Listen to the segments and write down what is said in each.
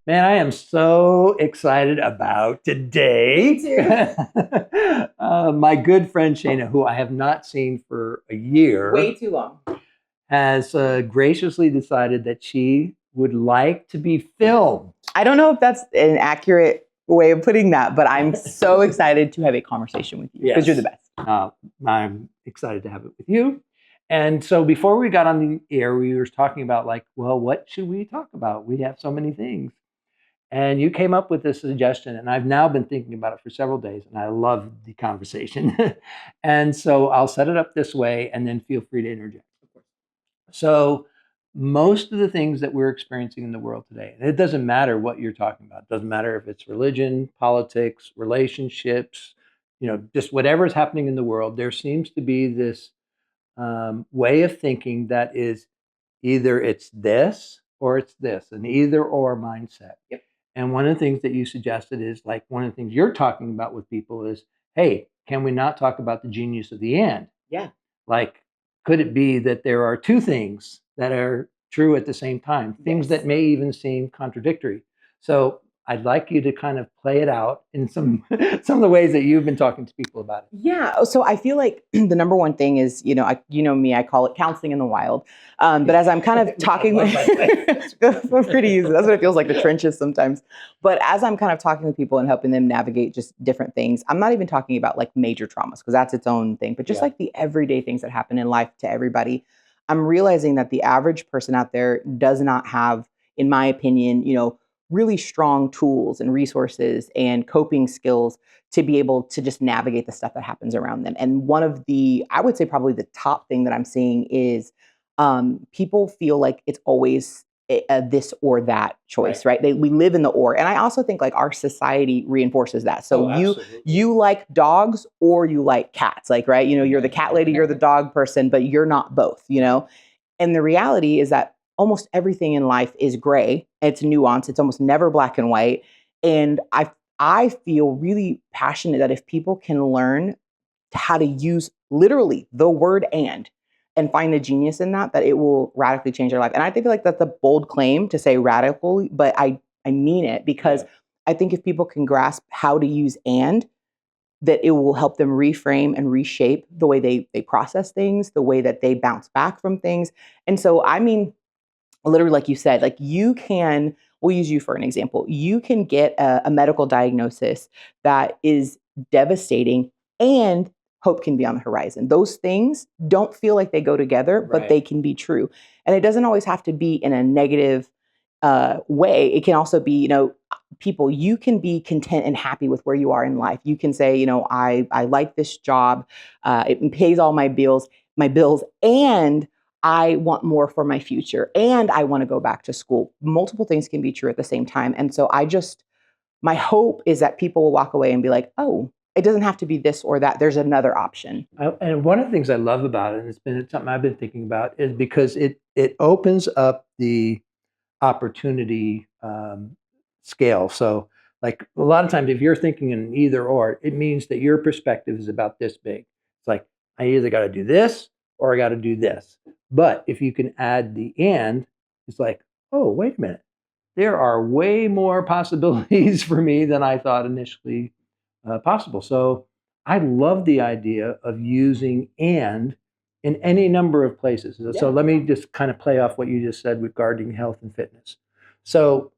Man, I am so excited about today. Me too. My good friend Shaina, who I have not seen for a year, Way too long. has graciously decided that she would like to be filmed. I don't know if that's an accurate way of putting that, but I'm so excited to have a conversation with you because you're the best. I'm excited to have it with you. And so before we got on the air, we were talking about like, well, what should we talk about? We have so many things. And you came up with this suggestion, and I've now been thinking about it for several days, and I love the conversation. And so I'll set it up this way, and then feel free to interject. So most of the things that we're experiencing in the world today, and it doesn't matter what you're talking about. It doesn't matter if it's religion, politics, relationships, just whatever is happening in the world, there seems to be this way of thinking that is either it's this or it's this, an either or mindset. Yep. And one of the things that you suggested is like one of the things you're talking about with people is, hey, can we not talk about the genius of the and? Yeah. Like, could it be that there are two things that are true at the same time, things Yes. that may even seem contradictory? So I'd like you to kind of play it out in some of the ways that you've been talking to people about it. Yeah. So I feel like the number one thing is, you know me, I call it counseling in the wild. But as I'm kind of talking with, pretty easy. That's what it feels like, the trenches sometimes. But as I'm kind of talking with people and helping them navigate just different things, I'm not even talking about like major traumas because that's its own thing, but just like the everyday things that happen in life to everybody. I'm realizing that the average person out there does not have, in my opinion, really strong tools and resources and coping skills to be able to just navigate the stuff that happens around them. And one of the, I would say probably the top thing that I'm seeing is people feel like it's always a this or that choice, right? We live in the or. And I also think like our society reinforces that. So you like dogs or you like cats, like, right? You're the cat lady, you're the dog person, but you're not both, And the reality is that almost everything in life is gray. It's nuanced. It's almost never black and white. And I feel really passionate that if people can learn how to use literally the word and find the genius in that it will radically change their life. And I think like that's a bold claim to say radical, but I mean it because I think if people can grasp how to use that it will help them reframe and reshape the way they process things, the way that they bounce back from things. And so, I mean, literally, like you said, like we'll use you for an example. You can get a medical diagnosis that is devastating and hope can be on the horizon. Those things don't feel like they go together, but they can be true. And it doesn't always have to be in a negative way. It can also be, people, you can be content and happy with where you are in life. You can say, I like this job. It pays all my bills, and I want more for my future and I want to go back to school. Multiple things can be true at the same time. And so my hope is that people will walk away and be like, oh, it doesn't have to be this or that. There's another option. And one of the things I love about it, and it's been something I've been thinking about, is because it opens up the opportunity scale. So like a lot of times, if you're thinking in either or, it means that your perspective is about this big. It's like, I either got to do this or I got to do this. But if you can add the and, it's like, oh, wait a minute. There are way more possibilities for me than I thought initially possible. So I love the idea of using and in any number of places. So let me just kind of play off what you just said regarding health and fitness. So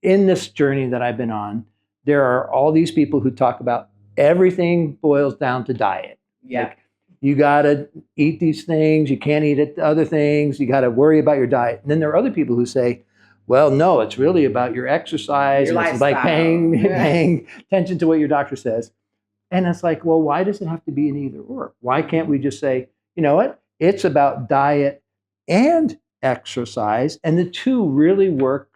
in this journey that I've been on, there are all these people who talk about everything boils down to diet. Yeah. Like, you got to eat these things. You can't eat other things. You got to worry about your diet. And then there are other people who say, well, no, it's really about your exercise. Your and it's like paying attention to what your doctor says. And it's like, well, why does it have to be an either or? Why can't we just say, you know what? It's about diet and exercise. And the two really work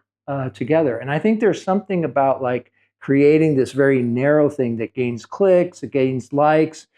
together. And I think there's something about like creating this very narrow thing that gains clicks, it gains likes,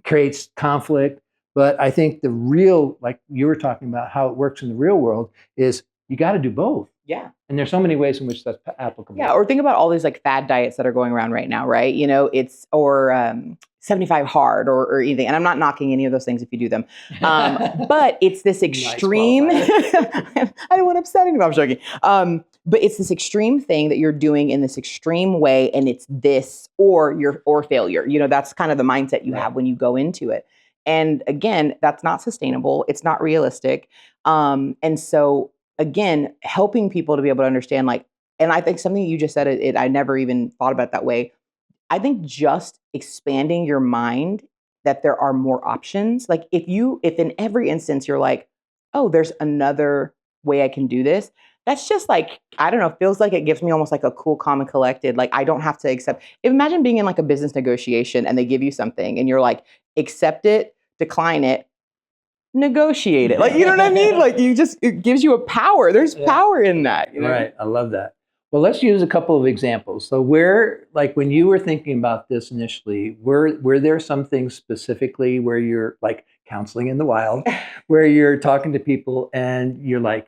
creates conflict. But I think the real, like you were talking about how it works in the real world, is you got to do both. Yeah. And there's so many ways in which that's applicable. Yeah. Or think about all these like fad diets that are going around right now, right? It's, or 75 hard or anything. And I'm not knocking any of those things if you do them. But it's this extreme, I don't want to upset anyone, I'm joking. but it's this extreme thing that you're doing in this extreme way, and it's this or failure. That's kind of the mindset you have when you go into it. And again, that's not sustainable. It's not realistic. And so again, helping people to be able to understand, like, and I think something you just said, I never even thought about it that way. I think just expanding your mind that there are more options. Like if in every instance you're like, oh, there's another way I can do this. That's just like, I don't know, feels like it gives me almost like a cool, calm, and collected. Like I don't have to accept. Imagine being in like a business negotiation and they give you something and you're like, accept it, decline it, negotiate it. Like, you know what I mean? Like it gives you a power. There's power in that. Right. I love that. Well, let's use a couple of examples. So like when you were thinking about this initially, were there some things specifically where you're like counseling in the wild, where you're talking to people and you're like,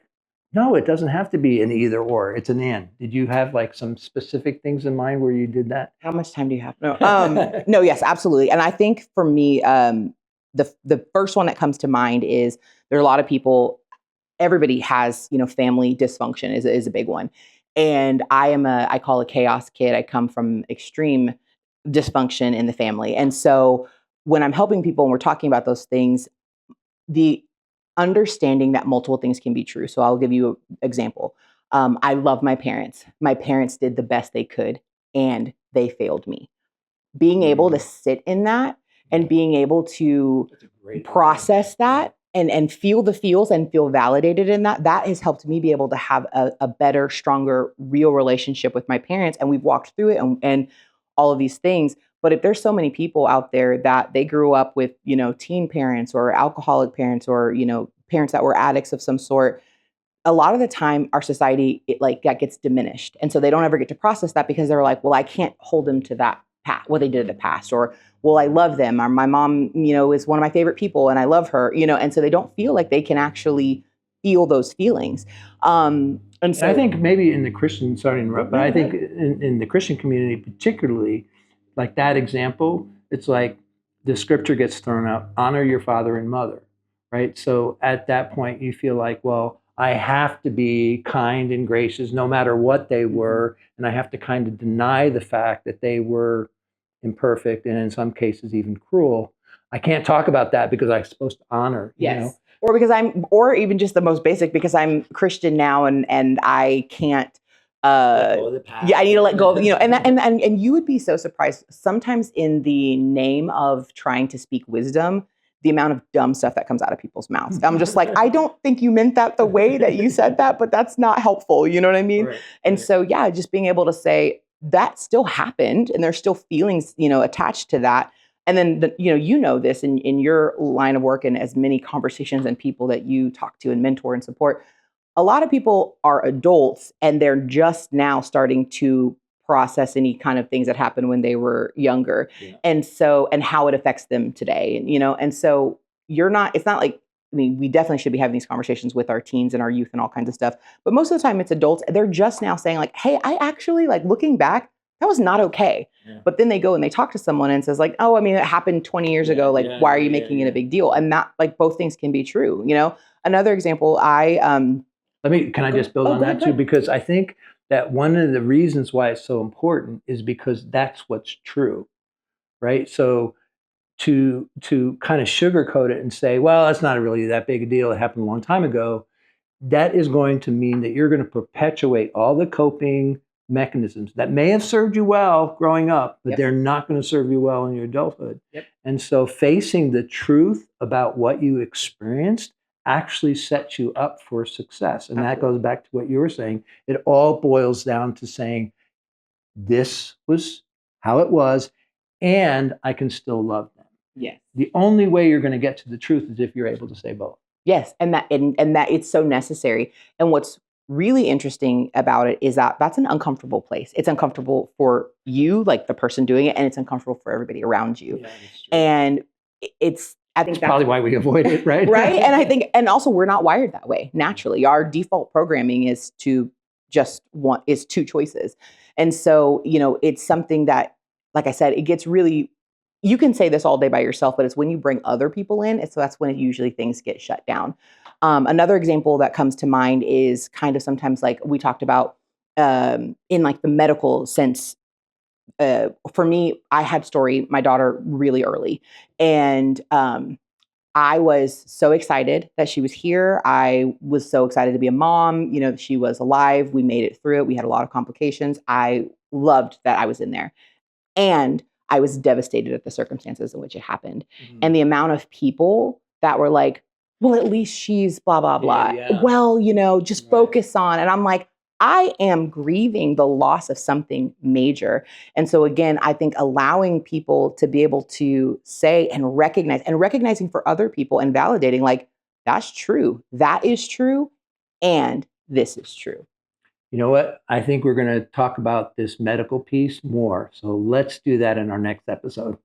no, it doesn't have to be an either or, it's an and. Did you have like some specific things in mind where you did that? How much time do you have? No, no, yes, absolutely. And I think for me, the first one that comes to mind is there are a lot of people, everybody has, family dysfunction is a big one. And I call a chaos kid. I come from extreme dysfunction in the family. And so when I'm helping people and we're talking about those things, the understanding that multiple things can be true. So I'll give you an example. I love my parents. My parents did the best they could and they failed me. Being able to sit in that and being able to process that and feel the feels and feel validated in that has helped me be able to have a better, stronger, real relationship with my parents. And we've walked through it and all of these things. But if there's so many people out there that they grew up with, teen parents or alcoholic parents or, parents that were addicts of some sort, a lot of the time our society, that gets diminished. And so they don't ever get to process that because they're like, well, I can't hold them to that past, what they did in the past, or, well, I love them, or my mom, is one of my favorite people and I love her, and so they don't feel like they can actually feel those feelings. And so I think maybe in the Christian, sorry to interrupt, but I think in the Christian community particularly, like that example, it's like the scripture gets thrown out, honor your father and mother, right? So at that point you feel like, well, I have to be kind and gracious no matter what they were, and I have to kind of deny the fact that they were imperfect and in some cases even cruel. I can't talk about that because I'm supposed to honor, yes. Or even just the most basic, because I'm Christian now and I can't I need to let go of, and you would be so surprised sometimes in the name of trying to speak wisdom, the amount of dumb stuff that comes out of people's mouths. I'm just like, I don't think you meant that the way that you said that, but that's not helpful. You know what I mean? Right. And so, yeah, just being able to say that still happened and there's still feelings, attached to that. And then, this in your line of work and as many conversations and people that you talk to and mentor and support, a lot of people are adults and they're just now starting to process any kind of things that happened when they were younger. Yeah. And how it affects them today. And so it's not like, we definitely should be having these conversations with our teens and our youth and all kinds of stuff. But most of the time it's adults. They're just now saying like, hey, I actually, like, looking back, that was not okay. Yeah. But then they go and they talk to someone and says like, oh, it happened 20 years ago. Like, why are you making it a big deal? And that, like, both things can be true. Another example, can I just build on that too? Because I think that one of the reasons why it's so important is because that's what's true, right? So to kind of sugarcoat it and say, well, it's not really that big a deal, it happened a long time ago, that is going to mean that you're going to perpetuate all the coping mechanisms that may have served you well growing up, but they're not going to serve you well in your adulthood. Yep. And so facing the truth about what you experienced actually sets you up for success. And Absolutely. That goes back to what you were saying. It all boils down to saying, this was how it was, and I can still love them. Yes. The only way you're going to get to the truth is if you're able to say both. Yes, and that it's so necessary. And what's really interesting about it is that that's an uncomfortable place. It's uncomfortable for you, like the person doing it, and it's uncomfortable for everybody around you. Yeah, and I think that's probably why we avoid it, right? Right. And I think, and also we're not wired that way naturally. Our default programming is to is two choices. And so, it's something that, like I said, it gets really, you can say this all day by yourself, but it's when you bring other people in, so that's when usually things get shut down. Another example that comes to mind is kind of sometimes like we talked about in like the medical sense. For me, I had Story, my daughter, really early, and I was so excited that she was here. I was so excited to be a mom. You know, she was alive. We made it through it. We had a lot of complications. I loved that I was in there. And I was devastated at the circumstances in which it happened. And the amount of people that were like, well, at least she's blah, blah, blah. Yeah. Well, you know, just focus on. And I'm like, I am grieving the loss of something major. And so again, I think allowing people to be able to say and recognize, and recognizing for other people and validating, like, that's true. That is true. And this is true. You know what? I think we're going to talk about this medical piece more. So let's do that in our next episode.